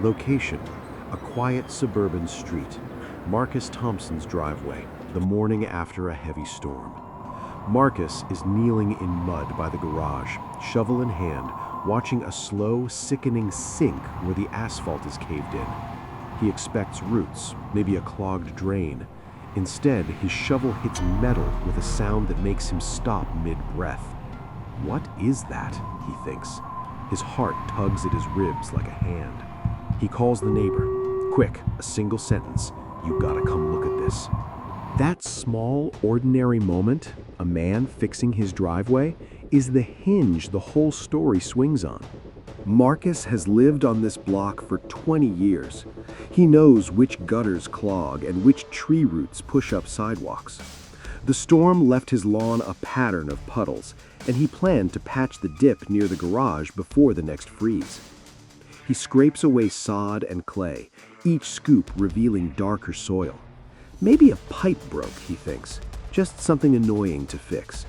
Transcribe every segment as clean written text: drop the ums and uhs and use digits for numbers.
Location: a quiet suburban street. Marcus Thompson's driveway, the morning after a heavy storm. Marcus is kneeling in mud by the garage, shovel in hand, watching a slow, sickening sink where the asphalt is caved in. He expects roots, maybe a clogged drain. Instead, his shovel hits metal with a sound that makes him stop mid-breath. What is that? He thinks. His heart tugs at his ribs like a hand. He calls the neighbor. Quick, a single sentence. You gotta come look at this. That small, ordinary moment, a man fixing his driveway, is the hinge the whole story swings on. Marcus has lived on this block for 20 years. He knows which gutters clog and which tree roots push up sidewalks. The storm left his lawn a pattern of puddles, and he planned to patch the dip near the garage before the next freeze. He scrapes away sod and clay, each scoop revealing darker soil. Maybe a pipe broke, he thinks, just something annoying to fix.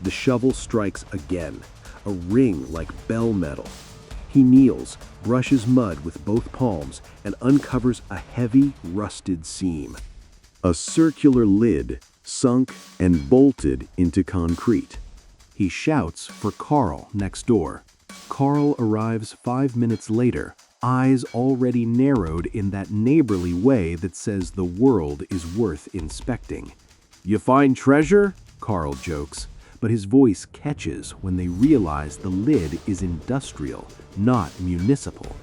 The shovel strikes again, a ring like bell metal. He kneels, brushes mud with both palms, and uncovers a heavy, rusted seam. A circular lid, sunk and bolted into concrete. He shouts for Carl next door. Carl arrives 5 minutes later, eyes already narrowed in that neighborly way that says the world is worth inspecting. "You find treasure?" Carl jokes, but his voice catches when they realize the lid is industrial, not municipal.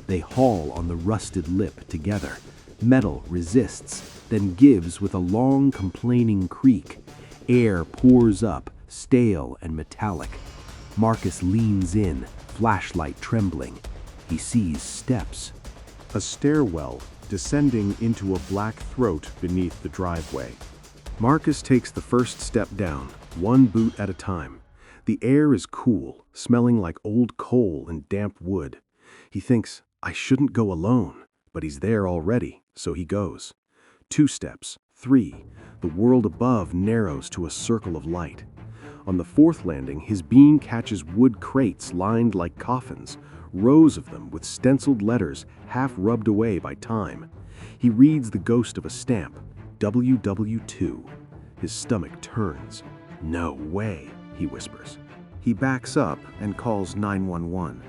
They haul on the rusted lip together. Metal resists, then gives with a long complaining creak. Air pours up, stale and metallic. Marcus leans in, flashlight trembling. He sees steps. A stairwell descending into a black throat beneath the driveway. Marcus takes the first step down, one boot at a time. The air is cool, smelling like old coal and damp wood. He thinks, I shouldn't go alone, but he's there already, so he goes. 2 steps, 3. The world above narrows to a circle of light. On the 4th landing, his beam catches wood crates lined like coffins, rows of them with stenciled letters half rubbed away by time. He reads the ghost of a stamp, WW2. His stomach turns. No way, he whispers. He backs up and calls 911.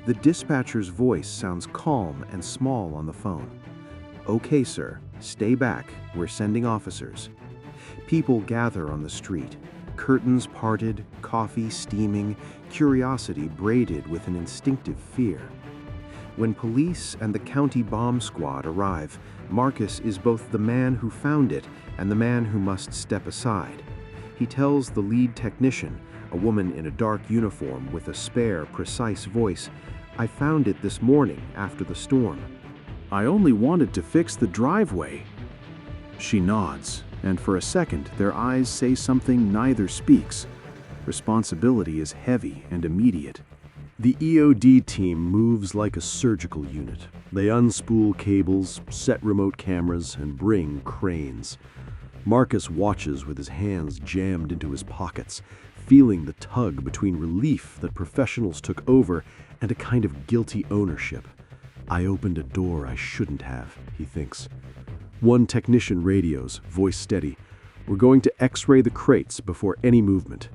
The dispatcher's voice sounds calm and small on the phone. Okay, sir, stay back. We're sending officers. People gather on the street. Curtains parted, coffee steaming, curiosity braided with an instinctive fear. When police and the county bomb squad arrive, Marcus is both the man who found it and the man who must step aside. He tells the lead technician, a woman in a dark uniform with a spare, precise voice, I found it this morning after the storm. I only wanted to fix the driveway. She nods, and for a second their eyes say something neither speaks. Responsibility is heavy and immediate. The EOD team moves like a surgical unit. They unspool cables, set remote cameras, and bring cranes. Marcus watches with his hands jammed into his pockets, feeling the tug between relief that professionals took over and a kind of guilty ownership. I opened a door I shouldn't have, he thinks. One technician radios, voice steady. We're going to X-ray the crates before any movement.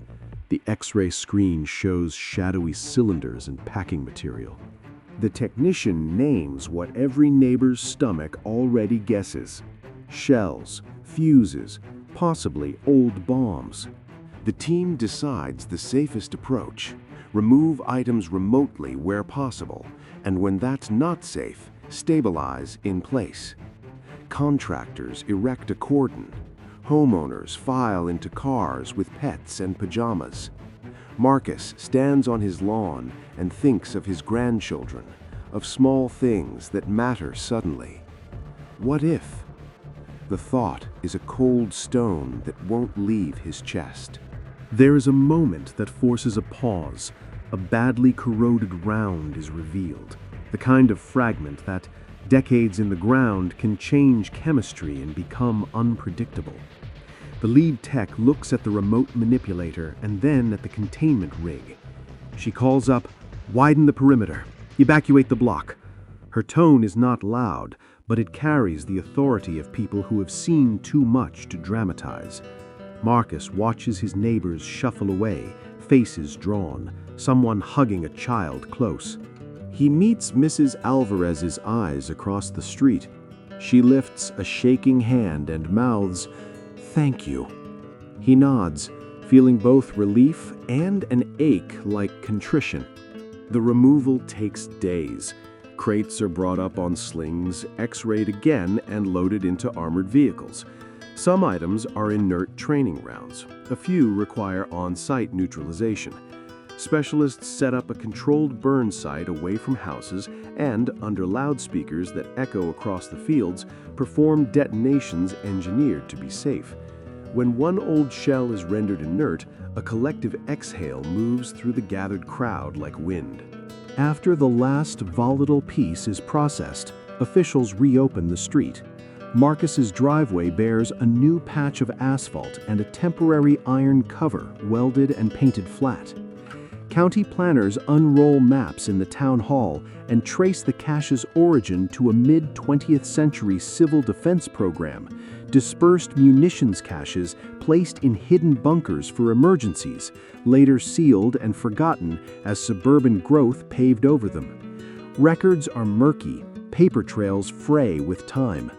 The X-ray screen shows shadowy cylinders and packing material. The technician names what every neighbor's stomach already guesses. Shells, fuses, possibly old bombs. The team decides the safest approach. Remove items remotely where possible, and when that's not safe, stabilize in place. Contractors erect a cordon. Homeowners file into cars with pets and pajamas. Marcus stands on his lawn and thinks of his grandchildren, of small things that matter suddenly. What if? The thought is a cold stone that won't leave his chest. There is a moment that forces a pause. A badly corroded round is revealed, the kind of fragment that, decades in the ground, can change chemistry and become unpredictable. The lead tech looks at the remote manipulator and then at the containment rig. She calls up, widen the perimeter, evacuate the block. Her tone is not loud, but it carries the authority of people who have seen too much to dramatize. Marcus watches his neighbors shuffle away, faces drawn, someone hugging a child close. He meets Mrs. Alvarez's eyes across the street. She lifts a shaking hand and mouths, "Thank you." He nods, feeling both relief and an ache like contrition. The removal takes days. Crates are brought up on slings, x-rayed again, and loaded into armored vehicles. Some items are inert training rounds. A few require on-site neutralization. Specialists set up a controlled burn site away from houses and, under loudspeakers that echo across the fields, perform detonations engineered to be safe. When one old shell is rendered inert, a collective exhale moves through the gathered crowd like wind. After the last volatile piece is processed, officials reopen the street. Marcus's driveway bears a new patch of asphalt and a temporary iron cover welded and painted flat. County planners unroll maps in the town hall and trace the cache's origin to a mid-20th century civil defense program, dispersed munitions caches placed in hidden bunkers for emergencies, later sealed and forgotten as suburban growth paved over them. Records are murky, paper trails fray with time.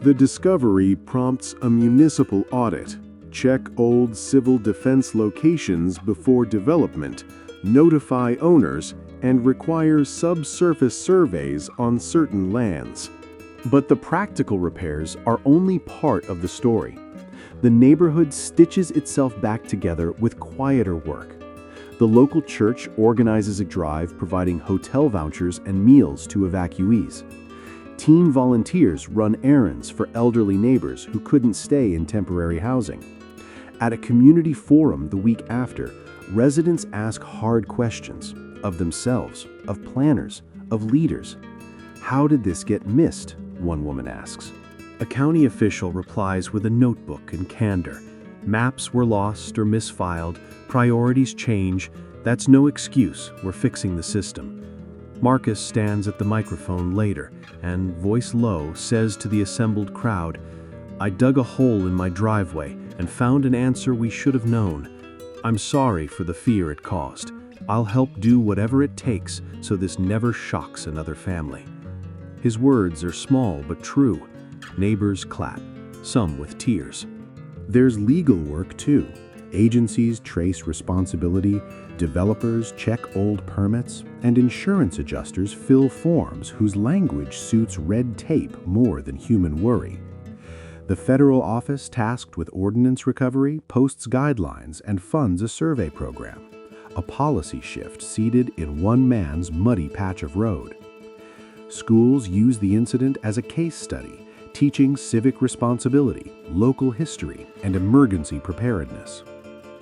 The discovery prompts a municipal audit. Check old civil defense locations before development, notify owners, and require subsurface surveys on certain lands. But the practical repairs are only part of the story. The neighborhood stitches itself back together with quieter work. The local church organizes a drive providing hotel vouchers and meals to evacuees. Teen volunteers run errands for elderly neighbors who couldn't stay in temporary housing. At a community forum the week after, residents ask hard questions of themselves, of planners, of leaders. "How did this get missed?" one woman asks. A county official replies with a notebook and candor. "Maps were lost or misfiled, priorities change, that's no excuse, we're fixing the system." Marcus stands at the microphone later and, voice low, says to the assembled crowd, "I dug a hole in my driveway and found an answer we should have known. I'm sorry for the fear it caused. I'll help do whatever it takes so this never shocks another family." His words are small but true. Neighbors clap, some with tears. There's legal work too. Agencies trace responsibility, developers check old permits, and insurance adjusters fill forms whose language suits red tape more than human worry. The federal office tasked with ordinance recovery posts guidelines and funds a survey program, a policy shift seated in one man's muddy patch of road. Schools use the incident as a case study, teaching civic responsibility, local history, and emergency preparedness.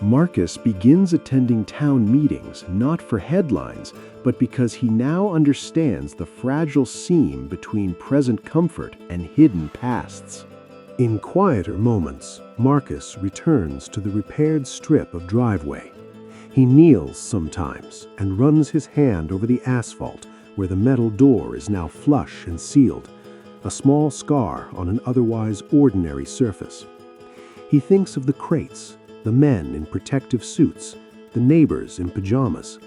Marcus begins attending town meetings not for headlines, but because he now understands the fragile seam between present comfort and hidden pasts. In quieter moments, Marcus returns to the repaired strip of driveway. He kneels sometimes and runs his hand over the asphalt where the metal door is now flush and sealed, a small scar on an otherwise ordinary surface. He thinks of the crates, the men in protective suits, the neighbors in pajamas,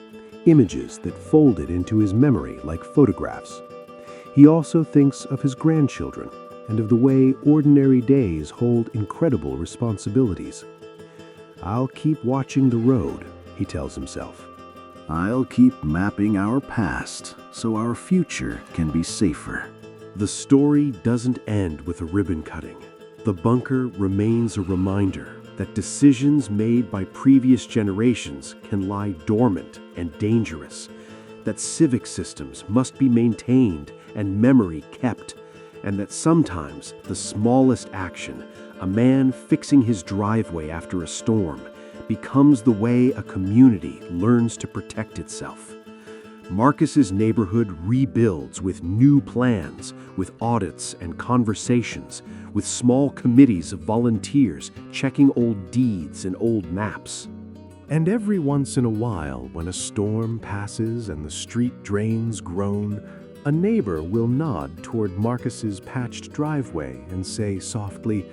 images that folded into his memory like photographs. He also thinks of his grandchildren and of the way ordinary days hold incredible responsibilities. "I'll keep watching the road," he tells himself. "I'll keep mapping our past so our future can be safer." The story doesn't end with a ribbon cutting. The bunker remains a reminder that decisions made by previous generations can lie dormant and dangerous, that civic systems must be maintained and memory kept, and that sometimes the smallest action, a man fixing his driveway after a storm, becomes the way a community learns to protect itself. Marcus's neighborhood rebuilds with new plans, with audits and conversations, with small committees of volunteers checking old deeds and old maps. And every once in a while, when a storm passes and the street drains groan, A neighbor will nod toward Marcus's patched driveway and say softly,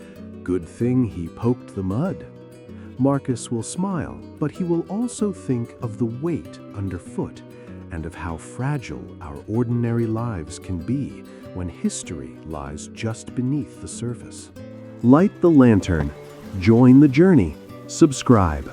"Good thing he poked the mud." Marcus will smile, but he will also think of the weight underfoot and of how fragile our ordinary lives can be when history lies just beneath the surface. Light the lantern, join the journey, subscribe.